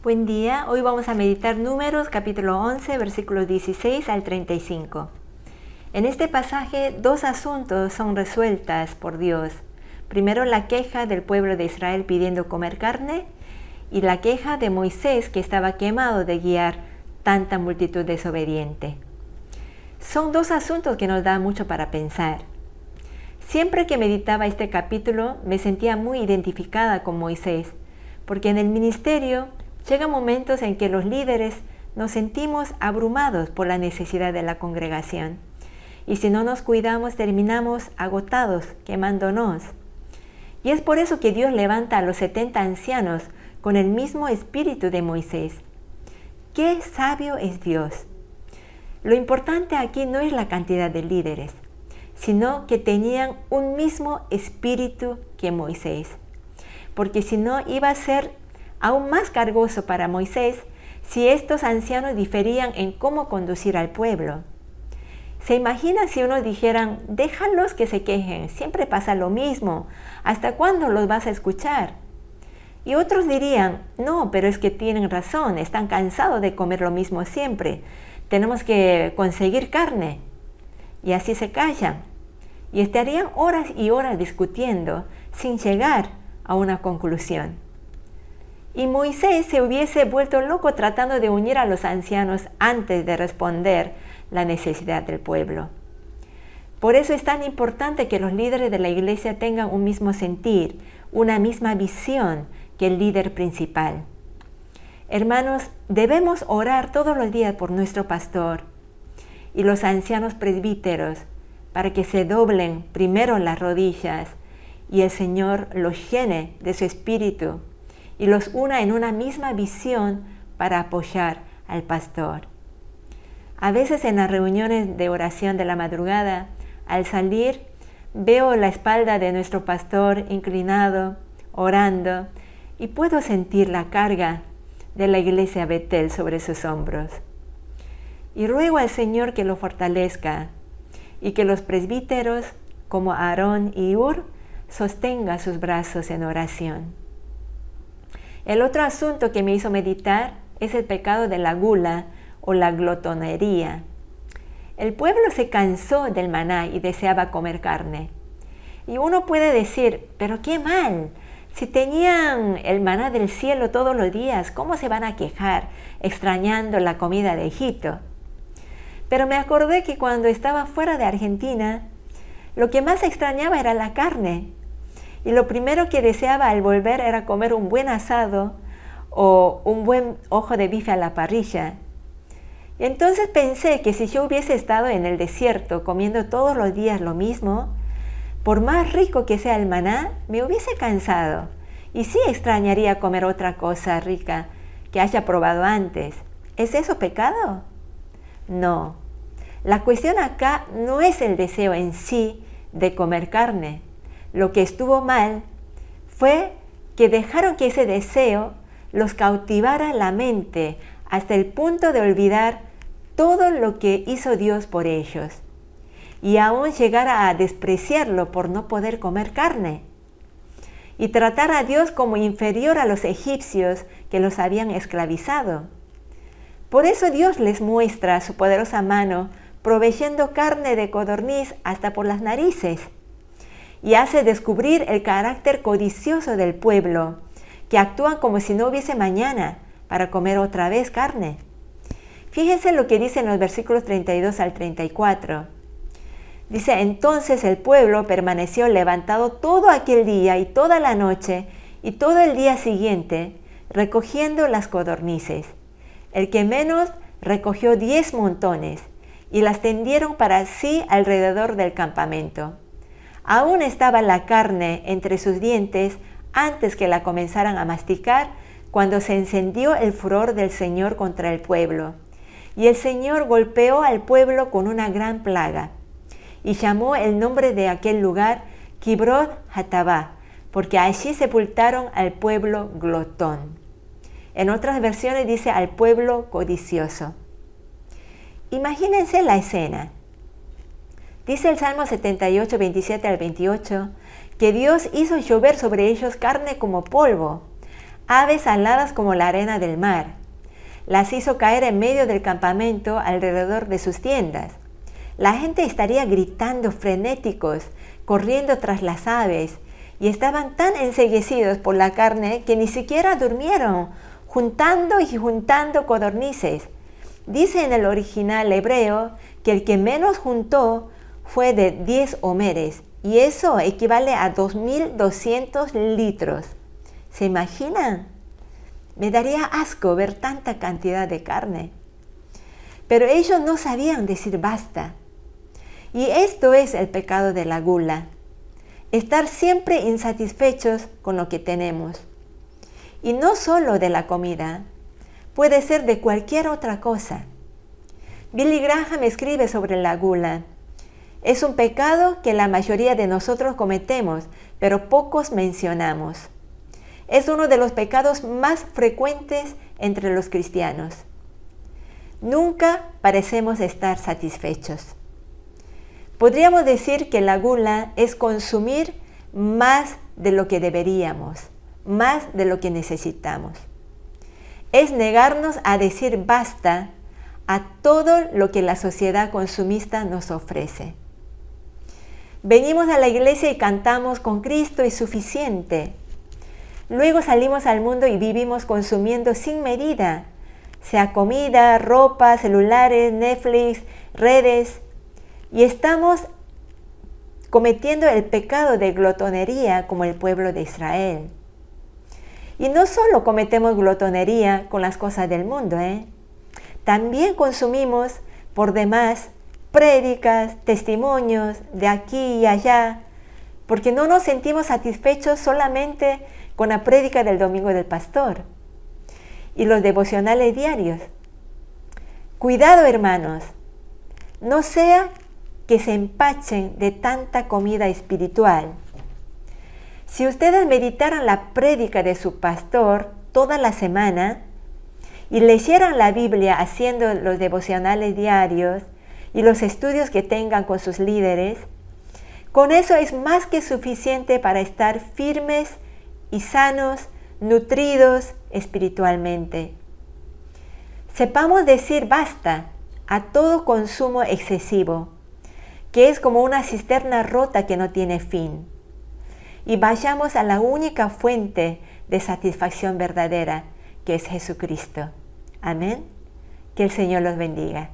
Buen día, hoy vamos a meditar Números capítulo 11 versículos 16 al 35. En este pasaje dos asuntos son resueltas por Dios. Primero la queja del pueblo de Israel pidiendo comer carne y la queja de Moisés que estaba quemado de guiar tanta multitud desobediente. Son dos asuntos que nos dan mucho para pensar. Siempre que meditaba este capítulo me sentía muy identificada con Moisés, porque en el ministerio llegan momentos en que los líderes nos sentimos abrumados por la necesidad de la congregación. Y si no nos cuidamos, terminamos agotados, quemándonos. Y es por eso que Dios levanta a los 70 ancianos con el mismo espíritu de Moisés. ¡Qué sabio es Dios! Lo importante aquí no es la cantidad de líderes, sino que tenían un mismo espíritu que Moisés. Porque si no, iba a ser aún más cargoso para Moisés si estos ancianos diferían en cómo conducir al pueblo. ¿Se imagina si unos dijeran, déjalos que se quejen, siempre pasa lo mismo, ¿hasta cuándo los vas a escuchar? Y otros dirían, no, pero es que tienen razón, están cansados de comer lo mismo siempre, tenemos que conseguir carne. Y así se callan. Y estarían horas y horas discutiendo sin llegar a una conclusión. Y Moisés se hubiese vuelto loco tratando de unir a los ancianos antes de responder la necesidad del pueblo. Por eso es tan importante que los líderes de la iglesia tengan un mismo sentir, una misma visión que el líder principal. Hermanos, debemos orar todos los días por nuestro pastor y los ancianos presbíteros para que se doblen primero las rodillas y el Señor los llene de su espíritu y los una en una misma visión para apoyar al pastor. A veces en las reuniones de oración de la madrugada, al salir, veo la espalda de nuestro pastor inclinado, orando, y puedo sentir la carga de la iglesia Betel sobre sus hombros. Y ruego al Señor que lo fortalezca y que los presbíteros, como Aarón y Hur, sostengan sus brazos en oración. El otro asunto que me hizo meditar es el pecado de la gula o la glotonería. El pueblo se cansó del maná y deseaba comer carne. Y uno puede decir, pero qué mal, si tenían el maná del cielo todos los días, ¿cómo se van a quejar extrañando la comida de Egipto? Pero me acordé que cuando estaba fuera de Argentina, lo que más extrañaba era la carne. Y lo primero que deseaba al volver era comer un buen asado o un buen ojo de bife a la parrilla. Y entonces pensé que si yo hubiese estado en el desierto comiendo todos los días lo mismo, por más rico que sea el maná, me hubiese cansado. Y sí extrañaría comer otra cosa rica que haya probado antes. ¿Es eso pecado? No. La cuestión acá no es el deseo en sí de comer carne. Lo que estuvo mal fue que dejaron que ese deseo los cautivara la mente hasta el punto de olvidar todo lo que hizo Dios por ellos y aún llegar a despreciarlo por no poder comer carne y tratar a Dios como inferior a los egipcios que los habían esclavizado. Por eso Dios les muestra su poderosa mano proveyendo carne de codorniz hasta por las narices y hace descubrir el carácter codicioso del pueblo, que actúan como si no hubiese mañana para comer otra vez carne. Fíjense lo que dice en los versículos 32 al 34. Dice, entonces el pueblo permaneció levantado todo aquel día y toda la noche y todo el día siguiente, recogiendo las codornices. El que menos recogió 10 montones y las tendieron para sí alrededor del campamento. Aún estaba la carne entre sus dientes antes que la comenzaran a masticar, cuando se encendió el furor del Señor contra el pueblo. Y el Señor golpeó al pueblo con una gran plaga, y llamó el nombre de aquel lugar Kibroth Hatabá, porque allí sepultaron al pueblo glotón. En otras versiones dice al pueblo codicioso. Imagínense la escena. Dice el Salmo 78, 27 al 28, que Dios hizo llover sobre ellos carne como polvo, aves aladas como la arena del mar. Las hizo caer en medio del campamento alrededor de sus tiendas. La gente estaría gritando frenéticos, corriendo tras las aves, y estaban tan enceguecidos por la carne que ni siquiera durmieron, juntando y juntando codornices. Dice en el original hebreo que el que menos juntó fue de 10 homeres, y eso equivale a 2.200 litros. ¿Se imaginan? Me daría asco ver tanta cantidad de carne. Pero ellos no sabían decir basta. Y esto es el pecado de la gula. Estar siempre insatisfechos con lo que tenemos. Y no solo de la comida, puede ser de cualquier otra cosa. Billy Graham escribe sobre la gula. Es un pecado que la mayoría de nosotros cometemos, pero pocos mencionamos. Es uno de los pecados más frecuentes entre los cristianos. Nunca parecemos estar satisfechos. Podríamos decir que la gula es consumir más de lo que deberíamos, más de lo que necesitamos. Es negarnos a decir basta a todo lo que la sociedad consumista nos ofrece. Venimos a la iglesia y cantamos "Con Cristo es suficiente". Luego salimos al mundo y vivimos consumiendo sin medida, sea comida, ropa, celulares, Netflix, redes, y estamos cometiendo el pecado de glotonería como el pueblo de Israel. Y no solo cometemos glotonería con las cosas del mundo, también consumimos por demás prédicas, testimonios de aquí y allá, porque no nos sentimos satisfechos solamente con la prédica del domingo del pastor y los devocionales diarios. Cuidado, hermanos, no sea que se empachen de tanta comida espiritual. Si ustedes meditaran la prédica de su pastor toda la semana y leyeran la Biblia haciendo los devocionales diarios y los estudios que tengan con sus líderes, con eso es más que suficiente para estar firmes y sanos, nutridos espiritualmente. Sepamos decir basta a todo consumo excesivo, que es como una cisterna rota que no tiene fin. Y vayamos a la única fuente de satisfacción verdadera, que es Jesucristo. Amén. Que el Señor los bendiga.